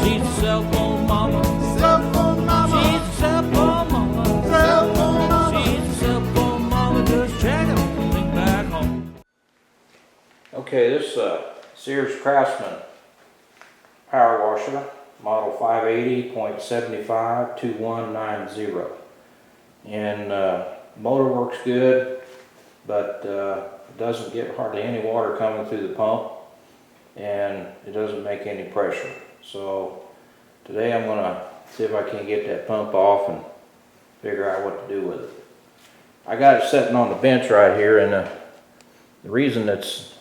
She's a cell phone mama. Cell phone mama. She's a cell phone mama. Cell phone mama. She's a cell phone mama. Just checking everything back home. Okay, this Sears Craftsman power washer, model 580.752190. And motor works good, but it doesn't get hardly any water coming through the pump, and it doesn't make any pressure. So today I'm going to see if I can get that pump off and figure out what to do with it. I got it sitting on the bench right here, and the reason it's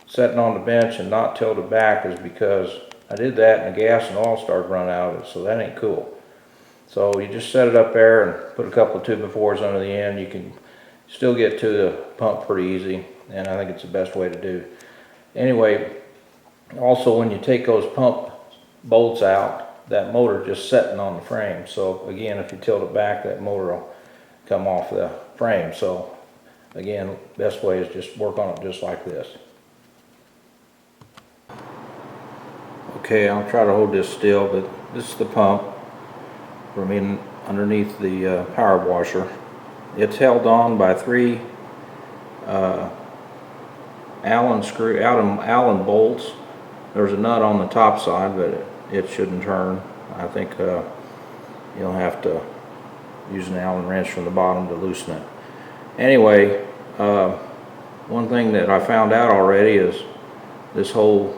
sitting on the bench and not tilted back is because I did that and the gas and oil started running out of it, so that ain't cool. So you just set it up there and put a couple of 2x4s under the end. You can still get to the pump pretty easy, and I think it's the best way to do. Anyway, also when you take those pump bolts out, that motor just sitting on the frame. So again, if you tilt it back, that motor will come off the frame. So again, best way is just work on it just like this. Okay, I'll try to hold this still, but this is the pump from underneath the power washer. It's held on by 3 Allen bolts. There's a nut on the top side, but it shouldn't turn. I think you'll have to use an Allen wrench from the bottom to loosen it. Anyway, one thing that I found out already is this whole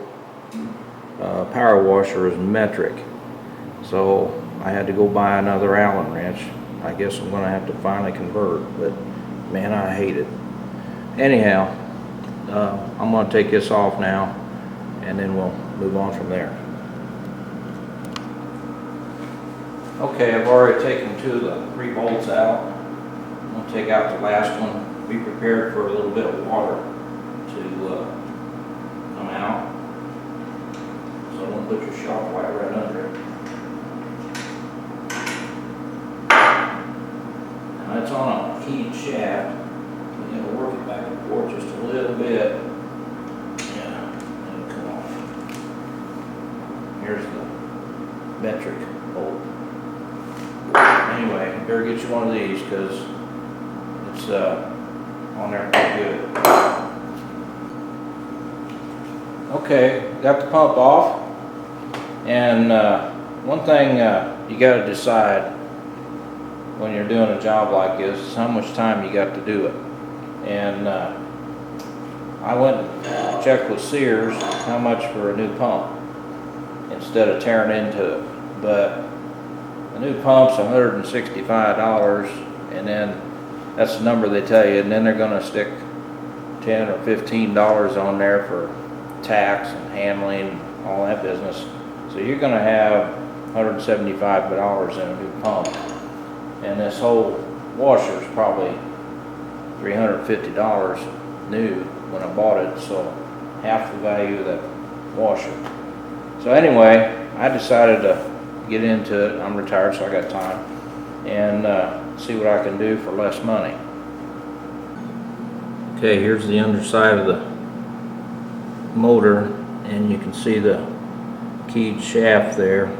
power washer is metric. So I had to go buy another Allen wrench. I guess I'm going to have to finally convert, but man, I hate it. Anyhow, I'm going to take this off now, and then we'll move on from there. Okay, I've already taken 2 of the 3 bolts out. I'm going to take out the last one. Be prepared for a little bit of water to come out. So don't put your sharp wire right under it. Now it's on a keyed shaft. You have to work it back and forth just a little bit. Yeah, it'll come off. Here's the metric bolt. Anyway, you better get you one of these because it's on there pretty good. Okay, got the pump off. And one thing you got to decide when you're doing a job like this is how much time you got to do it. And I went and checked with Sears how much for a new pump instead of tearing into it. But the new pump's $165, and then that's the number they tell you, and then they're going to stick $10 or $15 on there for tax and handling and all that business. So you're going to have $175 in a new pump, and this whole washer is probably $350 new when I bought it, so half the value of that washer. So anyway, I decided to get into it. I'm retired, so I got time, and see what I can do for less money. Okay, here's the underside of the motor, and you can see the keyed shaft there.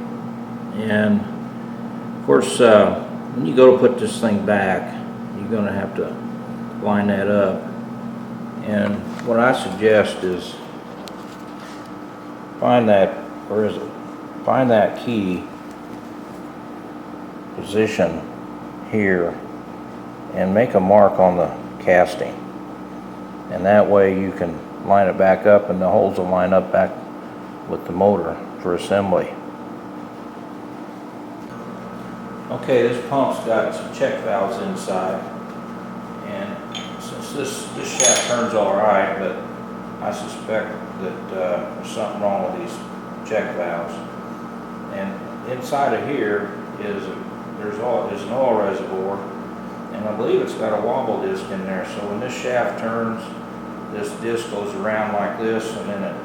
And of course, when you go to put this thing back, you're going to have to line that up. And what I suggest is find that, where is it? Find that key position here and make a mark on the casting, and that way you can line it back up and the holes will line up back with the motor for assembly. Okay, this pump's got some check valves inside, and since this shaft turns all right, but I suspect that there's something wrong with these check valves. And inside of here is there's an oil reservoir, and I believe it's got a wobble disc in there. So when this shaft turns, this disc goes around like this, and then it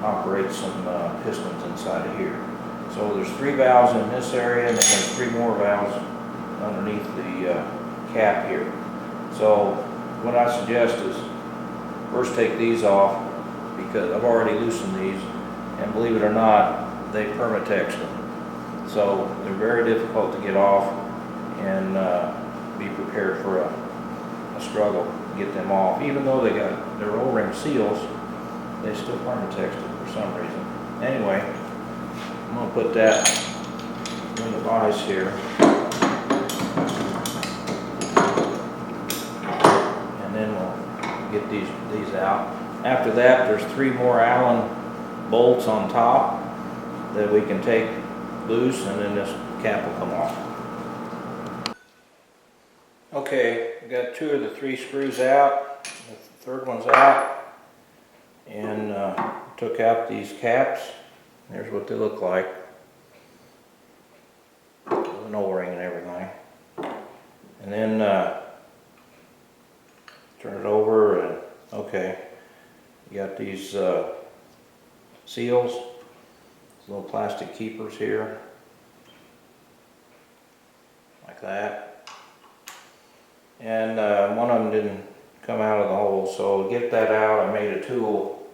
operates some pistons inside of here. So there's 3 valves in this area, and then there's 3 more valves underneath the cap here. So what I suggest is first take these off, because I've already loosened these, and believe it or not, they permatext them. So they're very difficult to get off, and be prepared for a struggle to get them off. Even though they got their O-ring seals, they still permatexted for some reason. Anyway, I'm going to put that in the vise here. And then we'll get these out. After that, there's 3 more Allen bolts on top that we can take loose, and then this cap will come off. Okay, I got 2 of the 3 screws out. The 3rd one's out, and took out these caps. There's what they look like, with an O-ring and everything. And then turn it over, and okay, you got these seals, little plastic keepers here, like that. And one of them didn't come out of the hole, so to get that out, I made a tool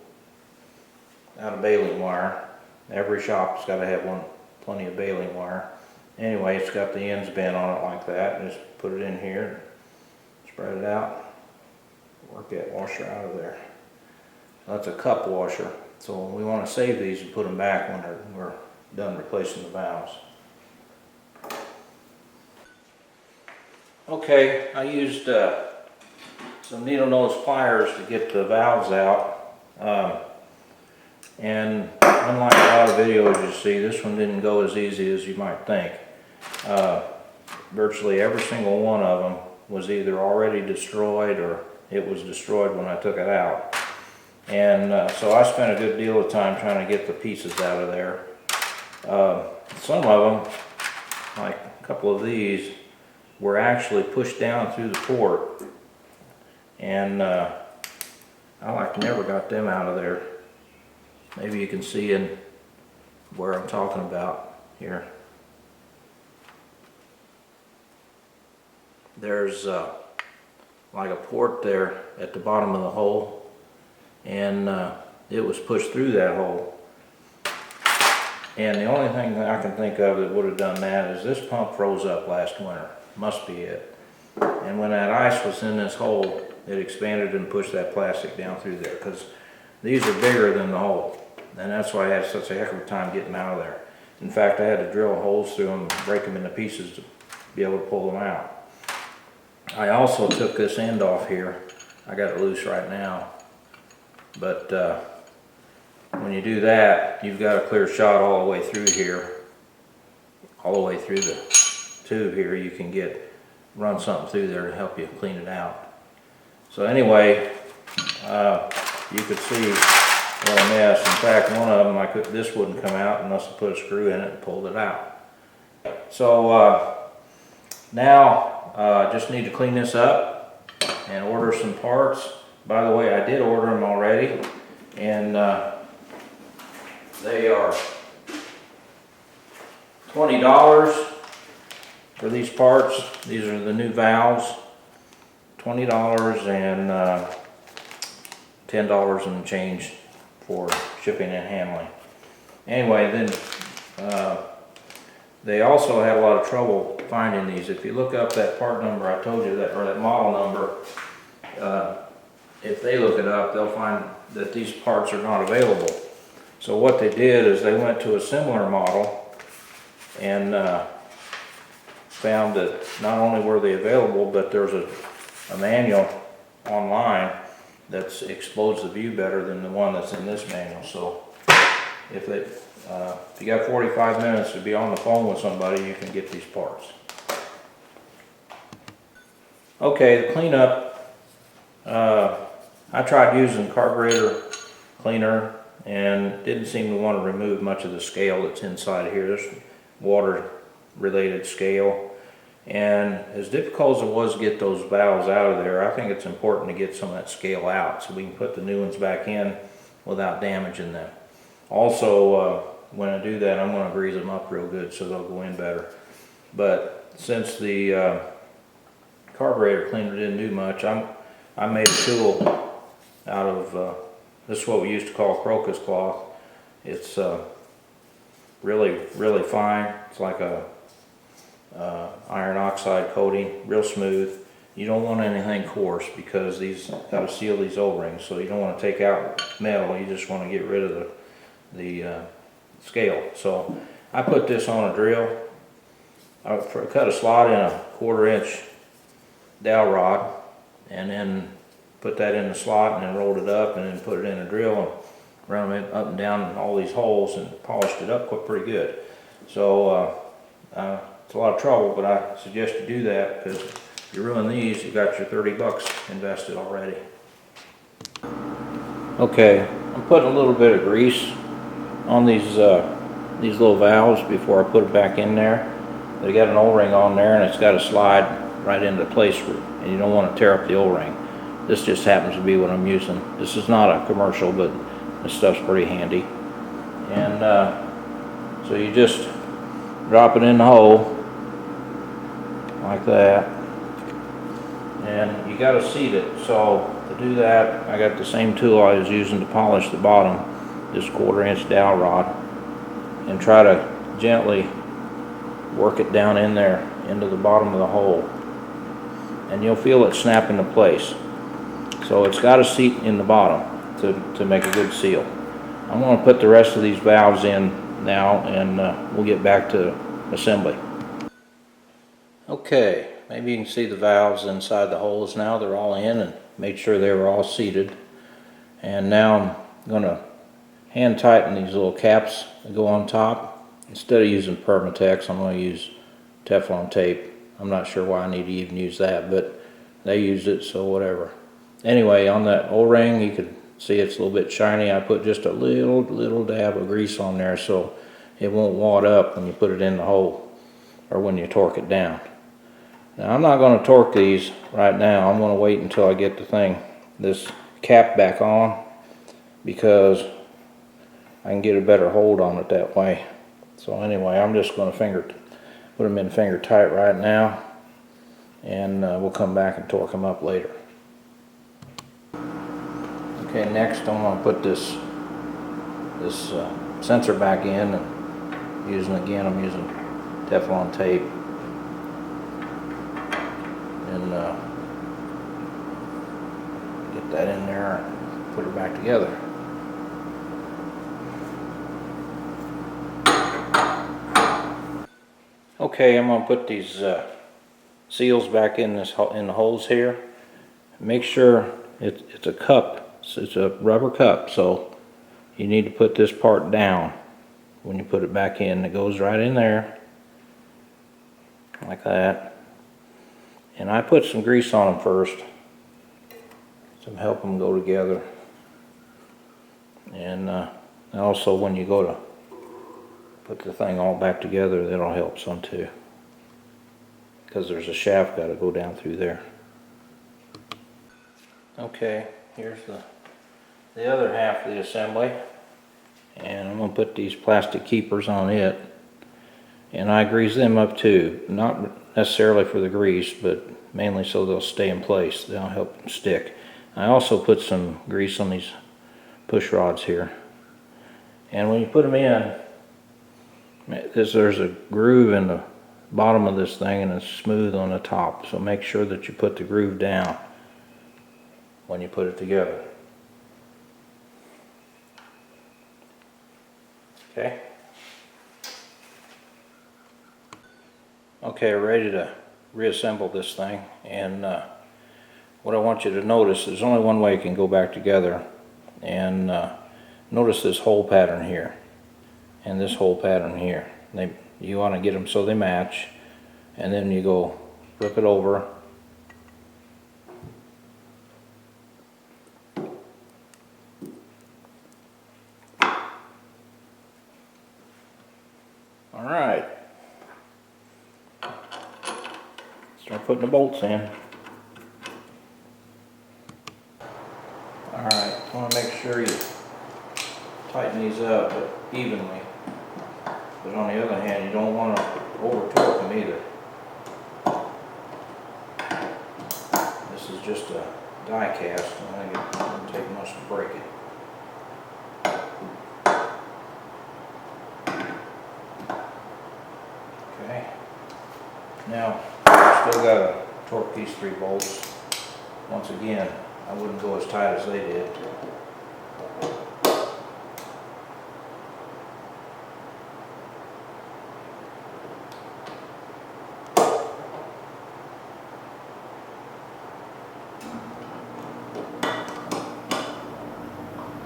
out of baling wire. Every shop's got to have plenty of baling wire. Anyway, it's got the ends bent on it like that. Just put it in here, spread it out, work that washer out of there. That's a cup washer, so we want to save these and put them back when we're done replacing the valves. Okay, I used some needle nose pliers to get the valves out, and unlike a lot of videos you see, this one didn't go as easy as you might think. Virtually every single one of them was either already destroyed or it was destroyed when I took it out. And so I spent a good deal of time trying to get the pieces out of there. Some of them, like a couple of these, were actually pushed down through the port, and I like never got them out of there. Maybe you can see in where I'm talking about here. There's like a port there at the bottom of the hole, and it was pushed through that hole. And the only thing that I can think of that would have done that is this pump froze up last winter. Must be it. And when that ice was in this hole, it expanded and pushed that plastic down through there, because these are bigger than the hole. And that's why I had such a heck of a time getting them out of there. In fact, I had to drill holes through them and break them into pieces to be able to pull them out. I also took this end off here. I got it loose right now. But when you do that, you've got a clear shot all the way through here. All the way through the tube here. You can run something through there to help you clean it out. So anyway, you could see what a mess. In fact, one of them, this wouldn't come out unless I put a screw in it and pulled it out. So now I just need to clean this up and order some parts. By the way, I did order them already, and they are $20 for these parts. These are the new valves. $20 and $10 and change for shipping and handling. Anyway, then they also had a lot of trouble finding these. If you look up that part number I told you, that, or that model number, if they look it up, they'll find that these parts are not available. So what they did is they went to a similar model and found that not only were they available, but there's a manual online that explodes the view better than the one that's in this manual. So if you got 45 minutes to be on the phone with somebody, you can get these parts. Okay, the cleanup. I tried using carburetor cleaner and didn't seem to want to remove much of the scale that's inside here. This water related scale. And as difficult as it was to get those valves out of there, I think it's important to get some of that scale out so we can put the new ones back in without damaging them. Also, when I do that, I'm going to grease them up real good so they'll go in better. But since the carburetor cleaner didn't do much, I made a tool out of, this is what we used to call crocus cloth. It's really fine. It's like a iron oxide coating, real smooth. You don't want anything coarse because these got to seal these O-rings, so you don't want to take out metal. You just want to get rid of the scale. So I put this on a drill. I cut a slot in a 1/4 inch dowel rod, and then put that in the slot, and then rolled it up, and then put it in a drill and ran it up and down all these holes and polished it up quite pretty good. So it's a lot of trouble, but I suggest you do that, because if you ruin these, you got your 30 bucks invested already. Okay, I'm putting a little bit of grease on these little valves before I put it back in there. They got an O-ring on there, and it's got to slide right into place, and you don't want to tear up the O-ring. This just happens to be what I'm using. This is not a commercial, but this stuff's pretty handy. And so you just drop it in the hole like that, and you got to seat it. So to do that, I got the same tool I was using to polish the bottom, this 1/4 inch dowel rod, and try to gently work it down in there into the bottom of the hole, and you'll feel it snap into place. So it's got to seat in the bottom to make a good seal. I'm going to put the rest of these valves in now, and we'll get back to assembly. Okay, maybe you can see the valves inside the holes now. They're all in, and made sure they were all seated. And now I'm going to hand tighten these little caps that go on top. Instead of using Permatex, I'm going to use Teflon tape. I'm not sure why I need to even use that, but they used it, so whatever. Anyway, on that O-ring, you can see it's a little bit shiny. I put just a little dab of grease on there so it won't wad up when you put it in the hole or when you torque it down. Now, I'm not going to torque these right now. I'm going to wait until I get this cap back on, because I can get a better hold on it that way. So anyway, I'm just going to put them in finger tight right now, and we'll come back and torque them up later. Okay, next I'm going to put this sensor back in, and I'm using Teflon tape, and get that in there and put it back together. Okay, I'm going to put these seals back in the holes here. Make sure it's a cup. It's a rubber cup, so you need to put this part down when you put it back in. It goes right in there like that. And I put some grease on them first to help them go together. And also when you go to put the thing all back together, that'll help some too, because there's a shaft got to go down through there. Okay, here's the other half of the assembly, and I'm going to put these plastic keepers on it, and I grease them up too, not necessarily for the grease, but mainly so they'll stay in place. They'll help them stick. I also put some grease on these push rods here, and when you put them in, there's a groove in the bottom of this thing, and it's smooth on the top, so make sure that you put the groove down when you put it together. Okay. Okay, we're ready to reassemble this thing, and what I want you to notice, there's only one way it can go back together, and notice this hole pattern here and this hole pattern here. You want to get them so they match, and then you go flip it over, Alright, start putting the bolts in. Alright, I want to make sure you tighten these up evenly, but on the other hand, you don't want to over torque them either. This is just a die cast, and I think it doesn't take much to break it. Okay. Now, still gotta torque these 3 bolts. Once again, I wouldn't go as tight as they did.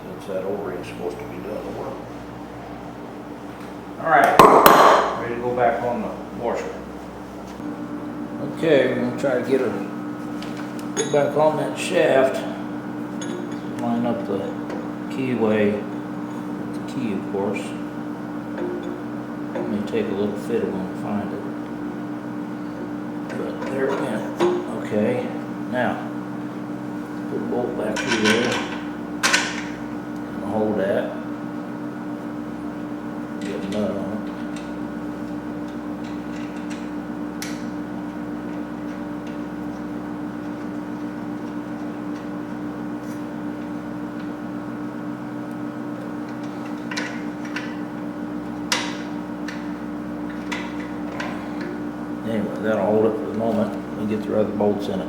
Since that O-ring is supposed to be doing the work. Alright, ready to go back on the washer. Okay, we're gonna try to get back on that shaft. Line up the keyway with the key, of course. It may take a little fiddling to find it. But there we go. Okay, now put the bolt back through there. And hold that. Get a nut on it. Anyway, that'll hold it for the moment and get the other bolts in it.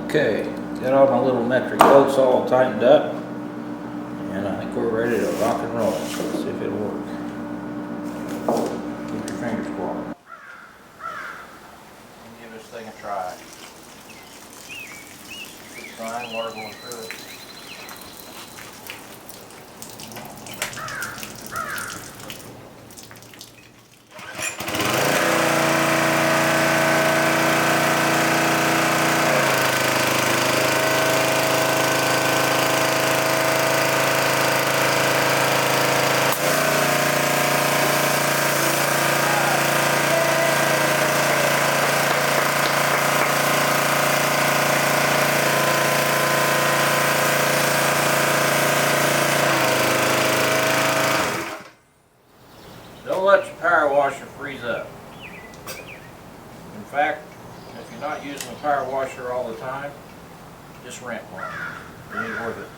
Okay, got all my little metric bolts all tightened up, and I think we're ready to rock and roll. So let's see if it'll work. Keep your fingers crossed. Give this thing a try. It's fine, water going through it. Don't let your power washer freeze up. In fact, if you're not using the power washer all the time, just rent one. It ain't worth it.